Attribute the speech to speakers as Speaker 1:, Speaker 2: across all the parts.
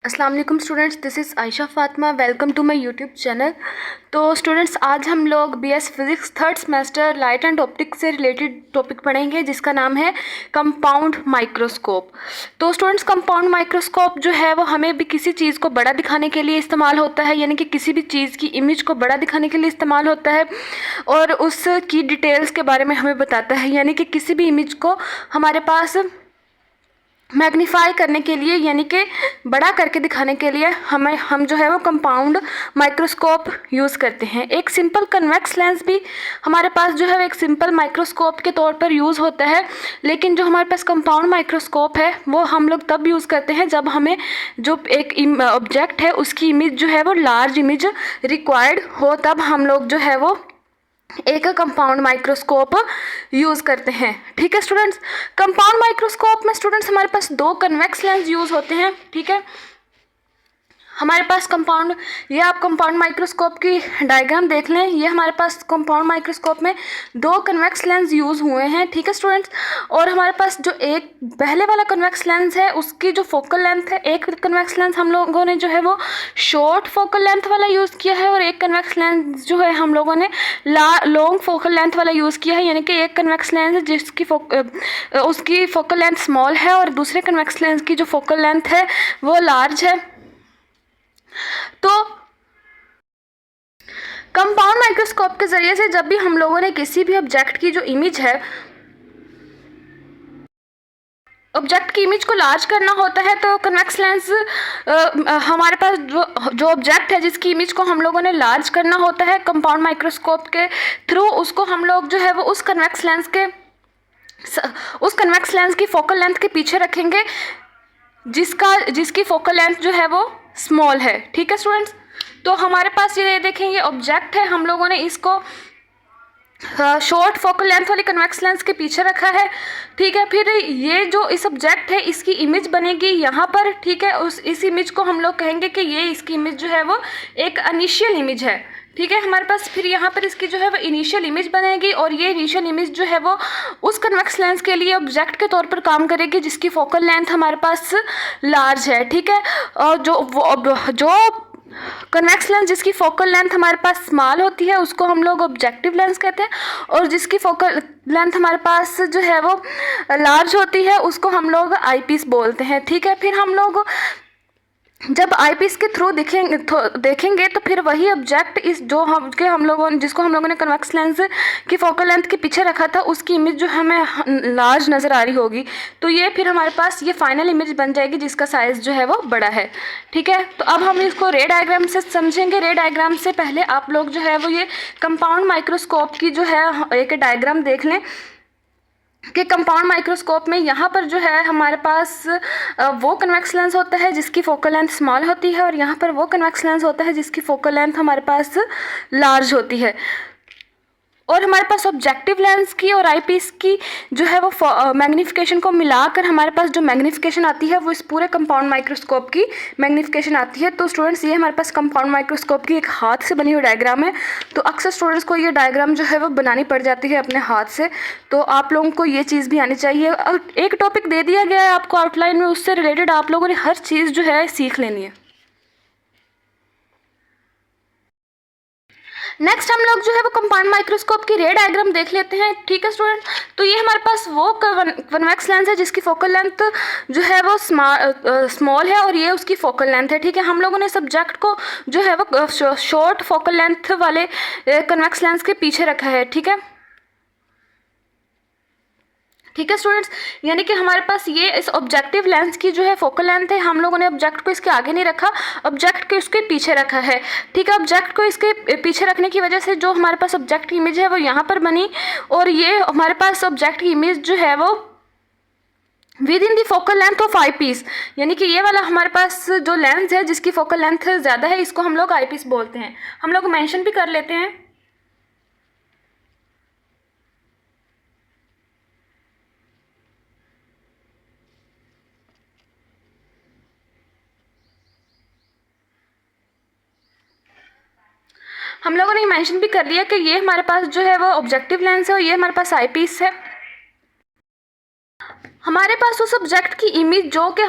Speaker 1: अस्सलाम वालेकुम students, this is Ayesha Fatima. Welcome to my YouTube channel. तो स्टूडेंट्स, आज हम लोग BS physics third semester light and optics से रिलेटेड टॉपिक पढ़ेंगे जिसका नाम है कंपाउंड माइक्रोस्कोप। तो स्टूडेंट्स, कंपाउंड माइक्रोस्कोप जो है वो हमें भी किसी चीज़ को बड़ा दिखाने के लिए इस्तेमाल होता है, यानी कि किसी भी चीज़ की इमेज को बड़ा दिखाने के लिए इस्तेमाल होता है और उसकी डिटेल्स के बारे में हमें बताता है, यानी कि किसी भी इमेज को हमारे पास मैग्नीफाई करने के लिए, यानी कि बड़ा करके दिखाने के लिए हम जो है वो कंपाउंड माइक्रोस्कोप यूज़ करते हैं। एक सिंपल कन्वेक्स लेंस भी हमारे पास जो है एक सिंपल माइक्रोस्कोप के तौर पर यूज़ होता है, लेकिन जो हमारे पास कंपाउंड माइक्रोस्कोप है वो हम लोग तब यूज़ करते हैं जब हमें जो एक ऑब्जेक्ट है उसकी इमेज जो है वो लार्ज इमेज रिक्वायर्ड हो, तब हम लोग जो है वो एक कंपाउंड माइक्रोस्कोप यूज़ करते हैं। ठीक है स्टूडेंट्स, कंपाउंड माइक्रोस्कोप में स्टूडेंट्स हमारे पास दो कन्वेक्स लेंस यूज़ होते हैं। ठीक है, हमारे पास कंपाउंड, ये आप कंपाउंड माइक्रोस्कोप की डायग्राम देख लें। ये हमारे पास कंपाउंड माइक्रोस्कोप में दो कन्वेक्स लेंस यूज़ हुए हैं। ठीक है स्टूडेंट्स, और हमारे पास जो एक पहले वाला कन्वेक्स लेंस है उसकी जो फोकल लेंथ है, एक कन्वेक्स लेंस हम लोगों ने जो है वो शॉर्ट फोकल लेंथ वाला यूज़ किया है और एक कन्वेक्स लेंस जो है हम लोगों ने लॉन्ग फोकल लेंथ वाला यूज़ किया है। यानी कि एक कन्वेक्स लेंस जिसकी उसकी फोकल लेंथ स्मॉल है और दूसरे कन्वेक्स लेंस की जो फोकल लेंथ है वो लार्ज है। तो कंपाउंड माइक्रोस्कोप के ज़रिए से जब भी हम लोगों ने किसी भी ऑब्जेक्ट की जो इमेज है, ऑब्जेक्ट की इमेज को लार्ज करना होता है, तो कन्वेक्स लेंस हमारे पास जो ऑब्जेक्ट है जिसकी इमेज को हम लोगों ने लार्ज करना होता है कंपाउंड माइक्रोस्कोप के थ्रू, उसको हम लोग जो है वो उस कन्वेक्स लेंस की फोकल लेंथ के पीछे रखेंगे जिसकी फोकल लेंथ जो है वो स्मॉल है। ठीक है स्टूडेंट्स, तो हमारे पास ये देखेंगे ऑब्जेक्ट है, हम लोगों ने इसको शॉर्ट फोकल लेंथ वाली कन्वेक्स लेंस के पीछे रखा है। ठीक है, फिर ये जो इस ऑब्जेक्ट है इसकी इमेज बनेगी यहाँ पर। ठीक है, इस इमेज को हम लोग कहेंगे कि ये इसकी इमेज जो है वो एक इनिशियल इमेज है। ठीक है, हमारे पास फिर यहाँ पर इसकी जो है वो इनिशियल इमेज बनेगी और ये इनिशियल इमेज जो है वो उस कन्वेक्स लेंस के लिए ऑब्जेक्ट के तौर पर काम करेगी जिसकी फोकल लेंथ हमारे पास लार्ज है। ठीक है, और जो कन्वेक्स लेंस जिसकी फोकल लेंथ हमारे पास स्मॉल होती है उसको हम लोग ऑब्जेक्टिव लेंस कहते हैं, और जिसकी फोकल लेंथ हमारे पास जो है वो लार्ज होती है उसको हम लोग आईपीस बोलते हैं। ठीक है, फिर हम लोग जब आईपीस के थ्रू देखेंगे तो फिर वही ऑब्जेक्ट इस जो जिसको हम लोगों ने कन्वेक्स लेंस की फोकल लेंथ के पीछे रखा था उसकी इमेज जो हमें लार्ज नज़र आ रही होगी, तो ये फिर हमारे पास ये फाइनल इमेज बन जाएगी जिसका साइज़ जो है वो बड़ा है। ठीक है, तो अब हम इसको रे डायग्राम से समझेंगे। रे डायग्राम से पहले आप लोग जो है वो ये कंपाउंड माइक्रोस्कोप की जो है एक डायग्राम देख लें कि कंपाउंड माइक्रोस्कोप में यहाँ पर जो है हमारे पास वो कन्वेक्स लेंस होता है जिसकी फोकल लेंथ स्मॉल होती है और यहाँ पर वो कन्वेक्स लेंस होता है जिसकी फोकल लेंथ हमारे पास लार्ज होती है। और हमारे पास ऑब्जेक्टिव लेंस की और आईपीस की जो है वो मैग्नीफिकेशन को मिलाकर हमारे पास जो मैग्नीफिकेशन आती है वो इस पूरे कंपाउंड माइक्रोस्कोप की मैग्नीफिकेशन आती है। तो स्टूडेंट्स, ये हमारे पास कंपाउंड माइक्रोस्कोप की एक हाथ से बनी हुई डायग्राम है। तो अक्सर स्टूडेंट्स को ये डायग्राम जो है वो बनानी पड़ जाती है अपने हाथ से, तो आप लोगों को ये चीज़ भी आनी चाहिए। और एक टॉपिक दे दिया गया है आपको आउटलाइन में, उससे रिलेटेड आप लोगों ने हर चीज़ जो है सीख लेनी है। नेक्स्ट हम लोग जो है वो कंपाउंड माइक्रोस्कोप की रे डायग्राम देख लेते हैं। ठीक है स्टूडेंट, तो ये हमारे पास वो कन्वेक्स लेंस है जिसकी फोकल लेंथ जो है वो स्मॉल है और ये उसकी फोकल लेंथ है। ठीक है, हम लोगों ने सब्जेक्ट को जो है वो शॉर्ट फोकल लेंथ वाले कन्वेक्स लेंस के पीछे रखा है। ठीक है, ठीक है स्टूडेंट्स, यानी कि हमारे पास ये इस ऑब्जेक्टिव लेंस की जो है फोकल लेंथ है, हम लोगों ने ऑब्जेक्ट को इसके आगे नहीं रखा, ऑब्जेक्ट को इसके पीछे रखा है। ठीक है, ऑब्जेक्ट को इसके पीछे रखने की वजह से जो हमारे पास ऑब्जेक्ट की इमेज है वो यहाँ पर बनी और ये हमारे पास ऑब्जेक्ट की इमेज जो है वो within the focal length of eyepiece, यानी कि ये वाला हमारे पास जो लेंस है जिसकी फोकल लेंथ ज़्यादा है इसको हम लोग आई पीस बोलते हैं। हम लोग मेंशन भी कर लेते हैं। हम लोगों ने मेंशन भी कर लिया कि ये हमारे पास जो है वो ऑब्जेक्टिव लेंस है और ये हमारे पास आई पीस है। हमारे पास उस ऑब्जेक्ट की इमेज जो कि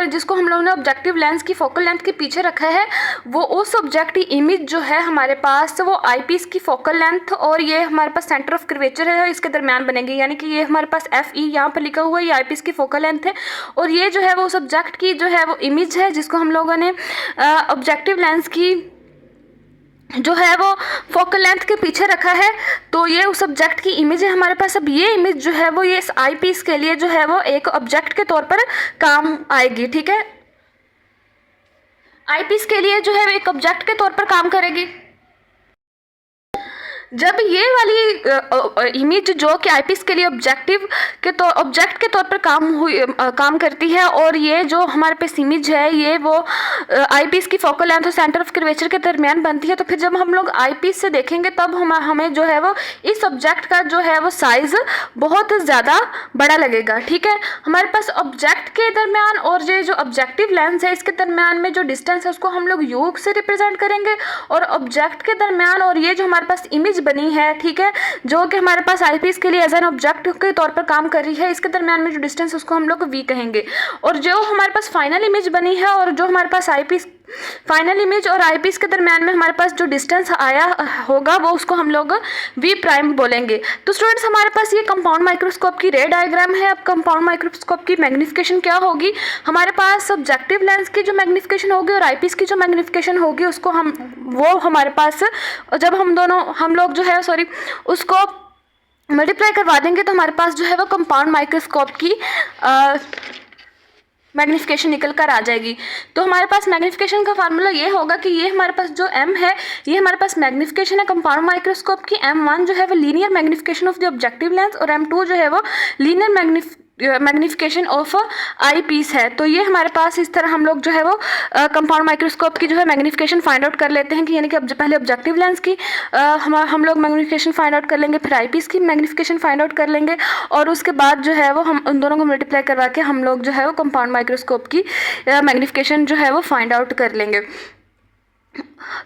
Speaker 1: जिसको हम लोगों ने ऑब्जेक्टिव लेंस की फोकल लेंथ के पीछे रखा है, वो उस ऑब्जेक्ट की इमेज जो है हमारे पास वो आईपीस की फोकल लेंथ और ये हमारे पास सेंटर ऑफ कर्वेचर है इसके दरमियान बनेगी। यानी कि ये हमारे पास FE यहाँ पर लिखा हुआ है, ये आईपीस की फोकल लेंथ है और ये जो है वो उस ऑब्जेक्ट की जो है वो इमेज है जिसको हम लोगों ने ऑब्जेक्टिव लेंस की जो है वो फोकल लेंथ के पीछे रखा है। तो ये उस ऑब्जेक्ट की इमेज है हमारे पास। अब ये इमेज जो है वो ये इस आई पीस के लिए जो है वो एक ऑब्जेक्ट के तौर पर काम आएगी। ठीक है, आई पीस के लिए जो है वो एक ऑब्जेक्ट के तौर पर काम करेगी। जब ये वाली इमेज जो कि आईपीस के लिए ऑब्जेक्ट के तौर पर काम करती है और ये जो हमारे पास इमेज है ये वो आईपीस की फोकल लेंथ और सेंटर ऑफ कर्वेचर के दरमियान बनती है, तो फिर जब हम लोग आईपीस से देखेंगे तब हमें जो है वो इस ऑब्जेक्ट का जो है वो साइज़ बहुत ज़्यादा बड़ा लगेगा। ठीक है, हमारे पास ऑब्जेक्ट के दरमियान और ये जो ऑब्जेक्टिव लेंस है इसके दरमियान में जो डिस्टेंस है उसको हम लोग यू से रिप्रेजेंट करेंगे और ऑब्जेक्ट के दरमियान और ये जो हमारे पास इमेज बनी है, ठीक है, जो कि हमारे पास आईपीस के लिए एज एन ऑब्जेक्ट के तौर पर काम कर रही है, इसके दरमियान में जो डिस्टेंस है उसको हम लोग वी कहेंगे। और जो हमारे पास फाइनल इमेज बनी है और जो हमारे पास आईपीस फाइनल इमेज और आईपीस के दरमियान में हमारे पास जो डिस्टेंस आया होगा वो उसको हम लोग वी प्राइम बोलेंगे। तो स्टूडेंट्स हमारे पास ये कंपाउंड माइक्रोस्कोप की रे डायग्राम है। अब कंपाउंड माइक्रोस्कोप की मैग्निफिकेशन क्या होगी, हमारे पास ऑब्जेक्टिव लेंस की जो मैग्निफिकेशन होगी और आईपीस की जो मैग्निफिकेशन होगी उसको हमारे पास जब हम लोग जो है उसको मल्टीप्लाई करवा देंगे तो हमारे पास जो है वो कंपाउंड माइक्रोस्कोप की मैग्निफिकेशन निकल कर आ जाएगी। तो हमारे पास मैग्निफिकेशन का फार्मूला ये होगा कि ये हमारे पास जो M है ये हमारे पास मैग्निफिकेशन है कंपाउंड माइक्रोस्कोप की। M1 जो है वो linear magnification of the objective lens और M2 जो है वो linear magnification of eyepiece है। तो ये हमारे पास इस तरह हम लोग जो है वो कंपाउंड माइक्रोस्कोप की जो है मैग्निफिकेशन फाइंड आउट कर लेते हैं कि यानी कि पहले ऑब्जेक्टिव लेंस की हम लोग मैग्निफिकेशन फाइंड आउट कर लेंगे, फिर आई पीस की मैग्निफिकेशन फाइंड आउट कर लेंगे और उसके बाद जो है वो हम उन दोनों को मल्टीप्लाई करवा के हम लोग जो है वो कंपाउंड माइक्रोस्कोप की मैग्निफिकेशन जो है वो फाइंड आउट कर लेंगे।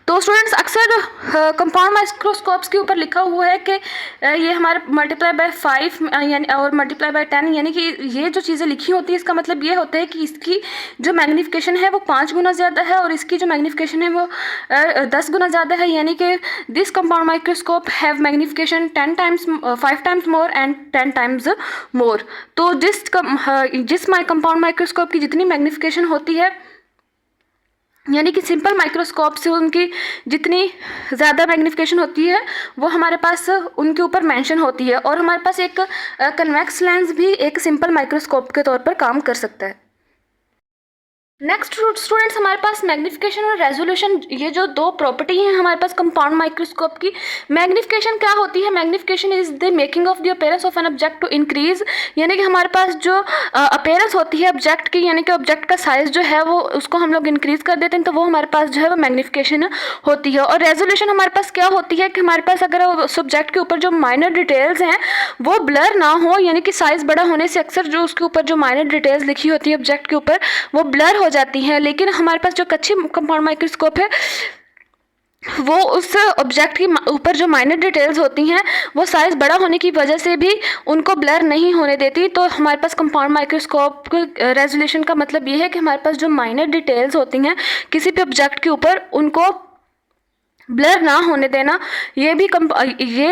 Speaker 1: तो स्टूडेंट्स अक्सर कंपाउंड माइक्रोस्कोप्स के ऊपर लिखा हुआ है कि ये हमारे मल्टीप्लाई बाय 5 यानी और मल्टीप्लाई बाय 10 यानी कि ये जो चीज़ें लिखी होती है इसका मतलब ये होता है कि इसकी जो मैग्निफिकेशन है वो 5 गुना ज़्यादा है और इसकी जो मैग्निफिकेशन है वो 10 गुना ज़्यादा है। यानी कि this compound microscope have magnification 5 times more and 10 times more. तो जिस कंपाउंड माइक्रोस्कोप की जितनी मैग्निफिकेशन होती है यानी कि सिंपल माइक्रोस्कोप से उनकी जितनी ज़्यादा मैग्निफिकेशन होती है वो हमारे पास उनके ऊपर मेंशन होती है। और हमारे पास एक कन्वेक्स लेंस भी एक सिंपल माइक्रोस्कोप के तौर पर काम कर सकता है। नेक्स्ट स्टूडेंट्स हमारे पास मैग्निफिकेशन और रेजोल्यूशन ये जो दो प्रॉपर्टी हैं हमारे पास कंपाउंड माइक्रोस्कोप की। मैग्निफिकेशन क्या होती है, magnification is the making of the appearance of an object to increase, यानी कि हमारे पास जो अपीयरेंस होती है ऑब्जेक्ट की यानी कि ऑब्जेक्ट का साइज जो है वो उसको हम लोग इंक्रीज कर देते हैं तो वो हमारे पास जो है वो मैग्निफिकेशन होती है। और रेजोल्यूशन हमारे पास क्या होती है कि हमारे पास अगर उस ऑब्जेक्ट के ऊपर जो माइनर डिटेल्स हैं वो ब्लर ना हो, यानी कि साइज बड़ा होने से अक्सर जो उसके ऊपर जो माइनर डिटेल्स लिखी होती है ऑब्जेक्ट के ऊपर वो ब्लर हो जाती हैं। लेकिन हमारे पास जो कच्ची कंपाउंड माइक्रोस्कोप है वो उस ऑब्जेक्ट के ऊपर जो माइनर डिटेल्स होती हैं वो साइज़ बड़ा होने की वजह से भी उनको ब्लर नहीं होने देती। तो हमारे पास कंपाउंड माइक्रोस्कोप रेजोल्यूशन का मतलब ये है कि हमारे पास जो माइनर डिटेल्स होती हैं किसी भी ऑब्जेक्ट के ऊपर उनको ब्लर ना होने देना, ये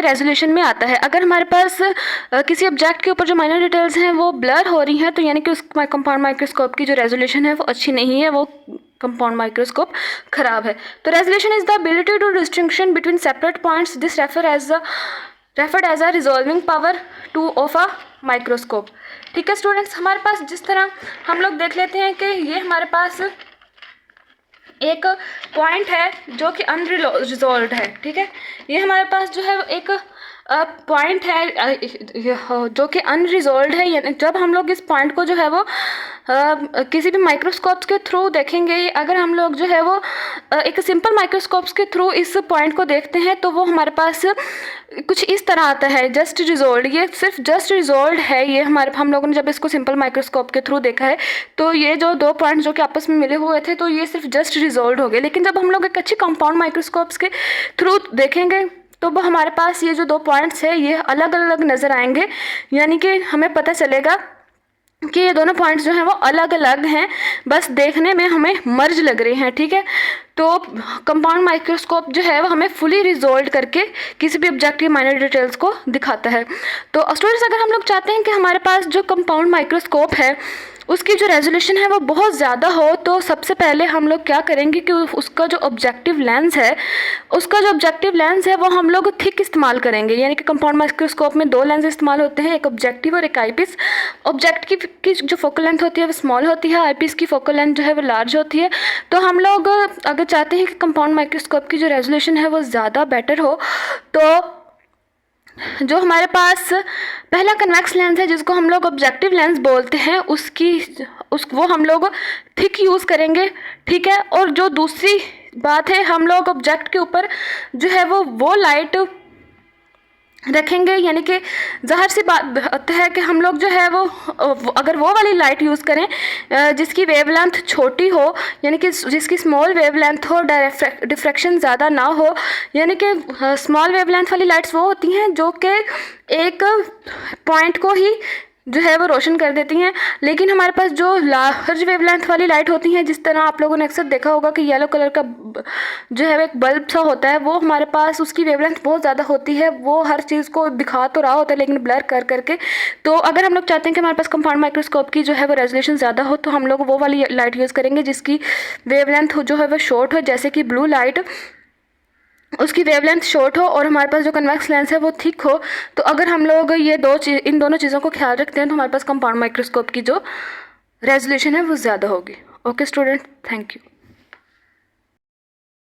Speaker 1: रेजोल्यूशन में आता है। अगर हमारे पास किसी ऑब्जेक्ट के ऊपर जो माइनर डिटेल्स हैं वो ब्लर हो रही हैं तो यानी कि उस कंपाउंड माइक्रोस्कोप की जो रेजोल्यूशन है वो अच्छी नहीं है, वो कंपाउंड माइक्रोस्कोप खराब है। तो resolution is the ability to distinction between separate points, this referred as a resolving power to of a microscope. ठीक है स्टूडेंट्स, हमारे पास जिस तरह हम लोग देख लेते हैं कि ये हमारे पास एक पॉइंट है जो कि अनरिजॉल्व्ड है। ठीक है, ये हमारे पास जो है एक पॉइंट है जो कि अनरिजॉल्व्ड है। यानी जब हम लोग इस पॉइंट को जो है वो किसी भी माइक्रोस्कोप्स के थ्रू देखेंगे, अगर हम लोग जो है वो एक सिंपल माइक्रोस्कोप्स के थ्रू इस पॉइंट को देखते हैं तो वो हमारे पास कुछ इस तरह आता है, जस्ट रिजॉल्व्ड। ये सिर्फ जस्ट रिजॉल्व्ड है। ये हम लोगों ने जब इसको सिंपल माइक्रोस्कोप के थ्रू देखा है तो ये जो दो पॉइंट्स जो कि आपस में मिले हुए थे तो ये सिर्फ जस्ट रिजॉल्व्ड हो गए। लेकिन जब हम लोग एक अच्छी कंपाउंड माइक्रोस्कोप्स के थ्रू देखेंगे तो वो हमारे पास ये जो दो पॉइंट्स है ये अलग अलग नज़र आएंगे, यानी कि हमें पता चलेगा कि ये दोनों पॉइंट्स जो हैं वो अलग अलग हैं, बस देखने में हमें मर्ज लग रहे हैं, ठीक है। तो कंपाउंड माइक्रोस्कोप जो है वो हमें फुली रिजोल्व करके किसी भी ऑब्जेक्टिव माइनर डिटेल्स को दिखाता है। तो स्टूडेंट्स, अगर हम लोग चाहते हैं कि हमारे पास जो कंपाउंड माइक्रोस्कोप है उसकी जो रेजोल्यूशन है वो बहुत ज़्यादा हो, तो सबसे पहले हम लोग क्या करेंगे कि उसका जो ऑब्जेक्टिव लेंस है वो हम लोग थिक इस्तेमाल करेंगे। यानी कि कंपाउंड माइक्रोस्कोप में 2 लेंस इस्तेमाल होते हैं, एक ऑब्जेक्टिव और एक आईपीस। ऑब्जेक्टिव की जो फोकल लेंथ होती है वो स्मॉल होती है, आईपीस की फोकल लेंथ जो है वो लार्ज होती है। तो हम लोग अगर चाहते हैं कि कंपाउंड माइक्रोस्कोप की जो रेजोल्यूशन है वो ज़्यादा बेटर हो, तो जो हमारे पास पहला कन्वेक्स लेंस है जिसको हम लोग ऑब्जेक्टिव लेंस बोलते हैं, वो हम लोग थिक यूज़ करेंगे, ठीक है। और जो दूसरी बात है, हम लोग ऑब्जेक्ट के ऊपर जो है वो लाइट रखेंगे। यानी कि ज़ाहिर सी बात है कि हम लोग जो है वो अगर वो वाली लाइट यूज़ करें जिसकी वेवलेंथ छोटी हो, यानी कि जिसकी स्मॉल वेवलेंथ हो, डिफ्रैक्शन ज़्यादा ना हो। यानी कि स्मॉल वेवलेंथ वाली लाइट्स वो होती हैं जो कि एक पॉइंट को ही जो है वो रोशन कर देती हैं, लेकिन हमारे पास जो लार्ज वेवलेंथ वाली लाइट होती हैं, जिस तरह आप लोगों ने अक्सर देखा होगा कि येलो कलर का जो है एक बल्ब सा होता है, वो हमारे पास उसकी वेवलेंथ बहुत ज़्यादा होती है, वो हर चीज़ को दिखा तो रहा होता है लेकिन ब्लर कर करके। तो अगर हम लोग चाहते हैं कि हमारे पास कंपाउंड माइक्रोस्कोप की जो है वो रेजोल्यूशन ज़्यादा हो, तो हम लोग वो वाली लाइट यूज़ करेंगे जिसकी वेवलेंथ जो है वो शॉर्ट हो, जैसे कि ब्लू लाइट, उसकी वेवलेंथ शॉर्ट हो और हमारे पास जो कन्वेक्स लेंस है वो थिक हो। तो अगर हम लोग ये इन दोनों चीज़ों को ख्याल रखते हैं तो हमारे पास कंपाउंड माइक्रोस्कोप की जो रेजोल्यूशन है वो ज़्यादा होगी। Okay student, thank you.